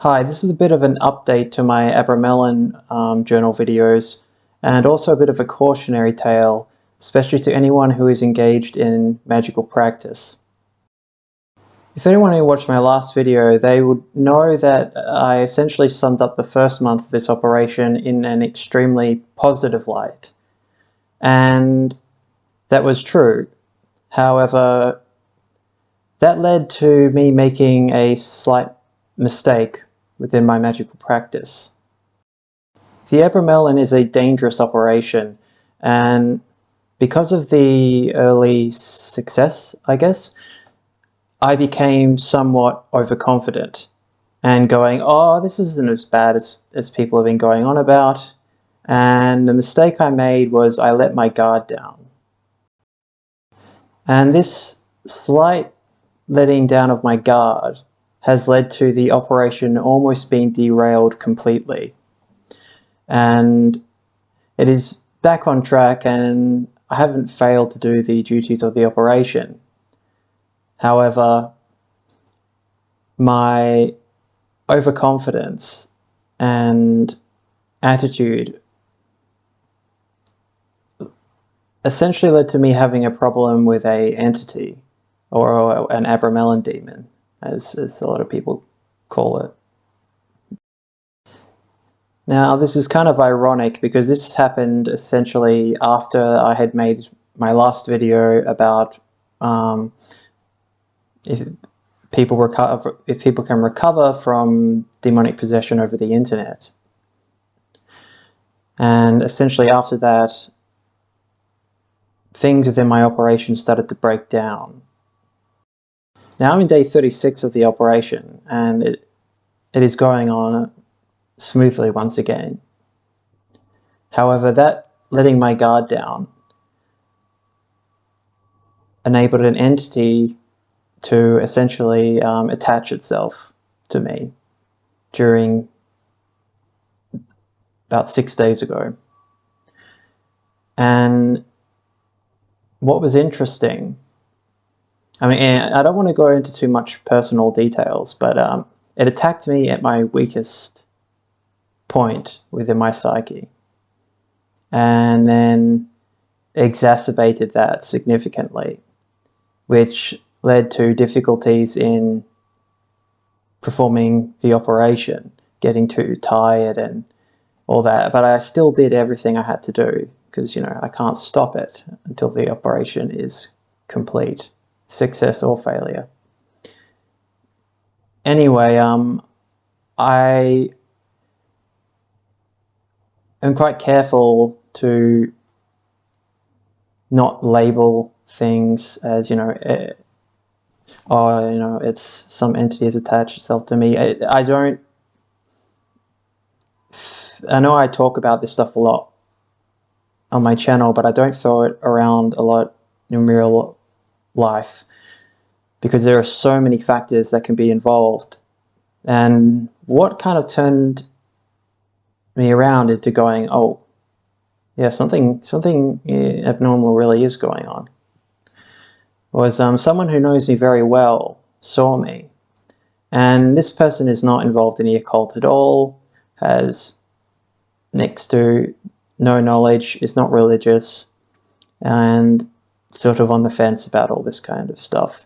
Hi, this is a bit of an update to my Abramelin journal videos, and also a bit of a cautionary tale, especially to anyone who is engaged in magical practice. If anyone who watched my last video, they would know that I essentially summed up the first month of this operation in an extremely positive light. And that was true. However, that led to me making a slight mistake within my magical practice. The Abramelin is a dangerous operation, and because of the early success, I guess, I became somewhat overconfident and going, oh, this isn't as bad as people have been going on about. And the mistake I made was I let my guard down. And this slight letting down of my guard has led to the operation almost being derailed completely. And it is back on track, and I haven't failed to do the duties of the operation. However, my overconfidence and attitude essentially led to me having a problem with an entity, or an Abramelin demon, as a lot of people call it. Now, this is kind of ironic because this happened essentially after I had made my last video about if people can recover from demonic possession over the internet. And essentially after that, things within my operation started to break down. Now I'm in day 36 of the operation, and it is going on smoothly once again. However, that letting my guard down enabled an entity to essentially attach itself to me during about 6 days ago. And what was interesting, I mean, I don't want to go into too much personal details, but it attacked me at my weakest point within my psyche, and then exacerbated that significantly, which led to difficulties in performing the operation, getting too tired and all that. But I still did everything I had to do because, you know, I can't stop it until the operation is complete, success or failure. Anyway, I am quite careful to not label things as, oh, it's some entity has attached itself to me. I know I talk about this stuff a lot on my channel, but I don't throw it around a lot in real life because there are so many factors that can be involved. And what kind of turned me around into going, oh, yeah, something abnormal really is going on, was someone who knows me very well saw me. And this person is not involved in the occult at all, has next to no knowledge, is not religious, and sort of on the fence about all this kind of stuff.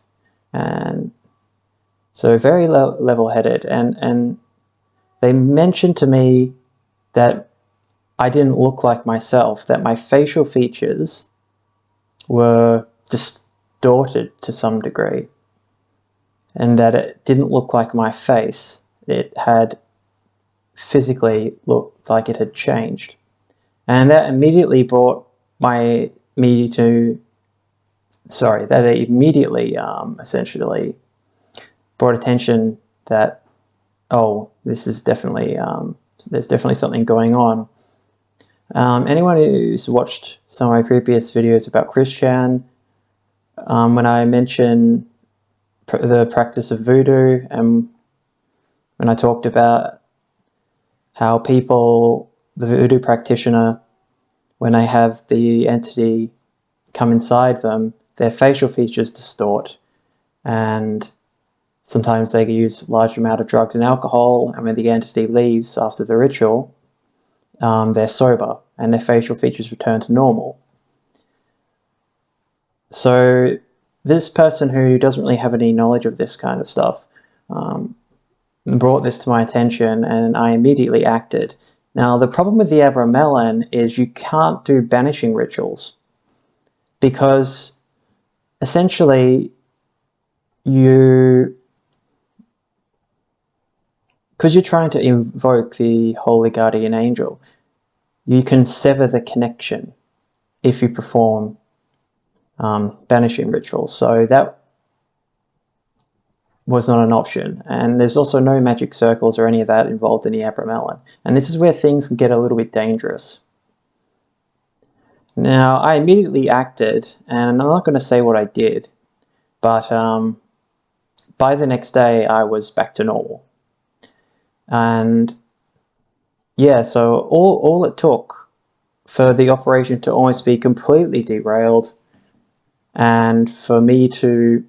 And so very level-headed. And they mentioned to me that I didn't look like myself, that my facial features were distorted to some degree, and that it didn't look like my face. It had physically looked like it had changed. And that immediately brought essentially brought attention that, oh, this is definitely, there's definitely something going on. Anyone who's watched some of my previous videos about Christian, when I mention the practice of voodoo, and when I talked about how people, the voodoo practitioner, when they have the entity come inside them, their facial features distort, and Sometimes they use a large amount of drugs and alcohol, and when the entity leaves after the ritual, they're sober and their facial features return to normal. So this person who doesn't really have any knowledge of this kind of stuff brought this to my attention, and I immediately acted. Now, the problem with the Abramelin is you can't do banishing rituals, because essentially because you're trying to invoke the holy guardian angel, you can sever the connection if you perform banishing rituals. So that was not an option. And there's also no magic circles or any of that involved in the Abramelin. And this is where things can get a little bit dangerous. Now, I immediately acted, and I'm not going to say what I did, but by the next day I was back to normal. And yeah, so all it took for the operation to almost be completely derailed, and for me to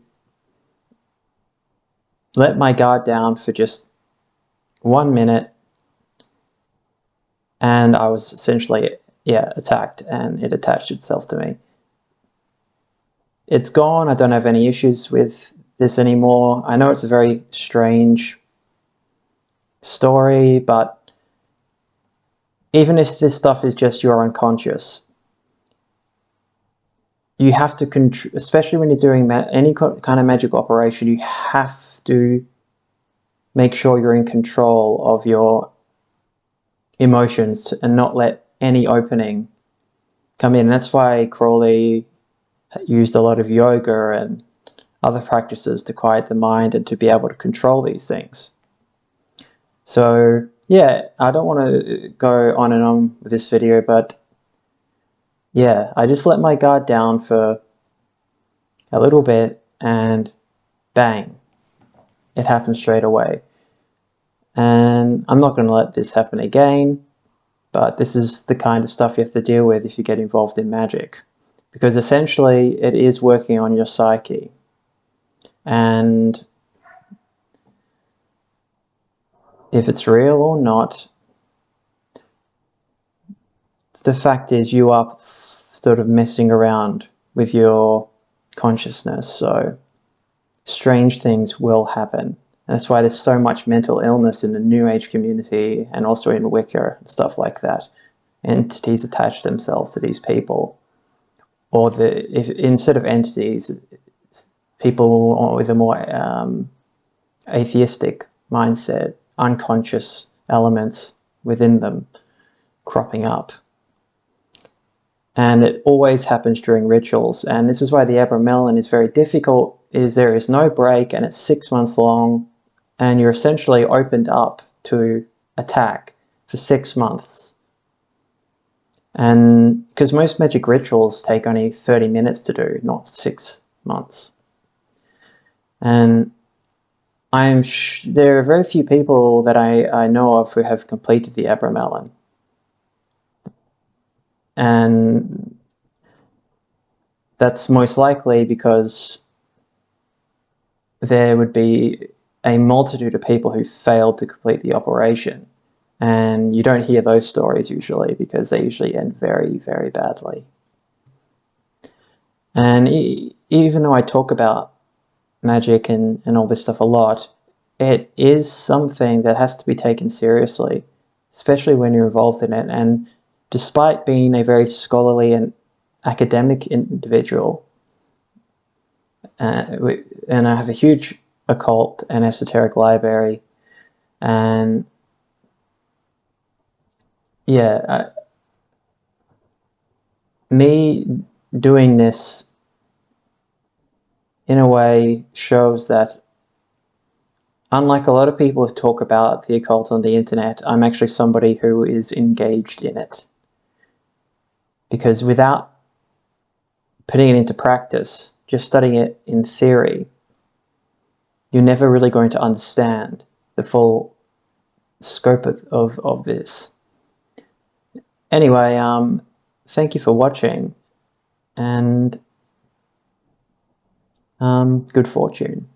let my guard down for just 1 minute, and I was essentially, attacked, and it attached itself to me. It's gone. I don't have any issues with this anymore. I know it's a very strange story, but even if this stuff is just your unconscious, you have to, especially when you're doing any kind of magic operation, you have to make sure you're in control of your emotions and not let any opening come in. That's why Crowley used a lot of yoga and other practices to quiet the mind and to be able to control these things. So yeah, I don't want to go on and on with this video, but yeah, I just let my guard down for a little bit, and bang, it happened straight away. And I'm not going to let this happen again, but this is the kind of stuff you have to deal with if you get involved in magic, because essentially it is working on your psyche. And if it's real or not, the fact is you are sort of messing around with your consciousness, so strange things will happen. And that's why there's so much mental illness in the New Age community and also in Wicca and stuff like that. Entities attach themselves to these people. Or instead of entities, people with a more atheistic mindset, unconscious elements within them cropping up. And it always happens during rituals. And this is why the Abramelin is very difficult, is there is no break, and it's 6 months long, and you're essentially opened up to attack for 6 months. And because most magic rituals take only 30 minutes to do, not 6 months. And there are very few people that I know of who have completed the Abramelin. And that's most likely because there would be a multitude of people who failed to complete the operation. And you don't hear those stories usually, because they usually end very, very badly. And even though I talk about magic and all this stuff a lot, it is something that has to be taken seriously, especially when you're involved in it. And despite being a very scholarly and academic individual, and I have a huge occult and esoteric library, and yeah, me doing this in a way shows that, unlike a lot of people who talk about the occult on the internet, I'm actually somebody who is engaged in it. Because without putting it into practice, just studying it in theory, you're never really going to understand the full scope of this. Anyway, thank you for watching, and good fortune.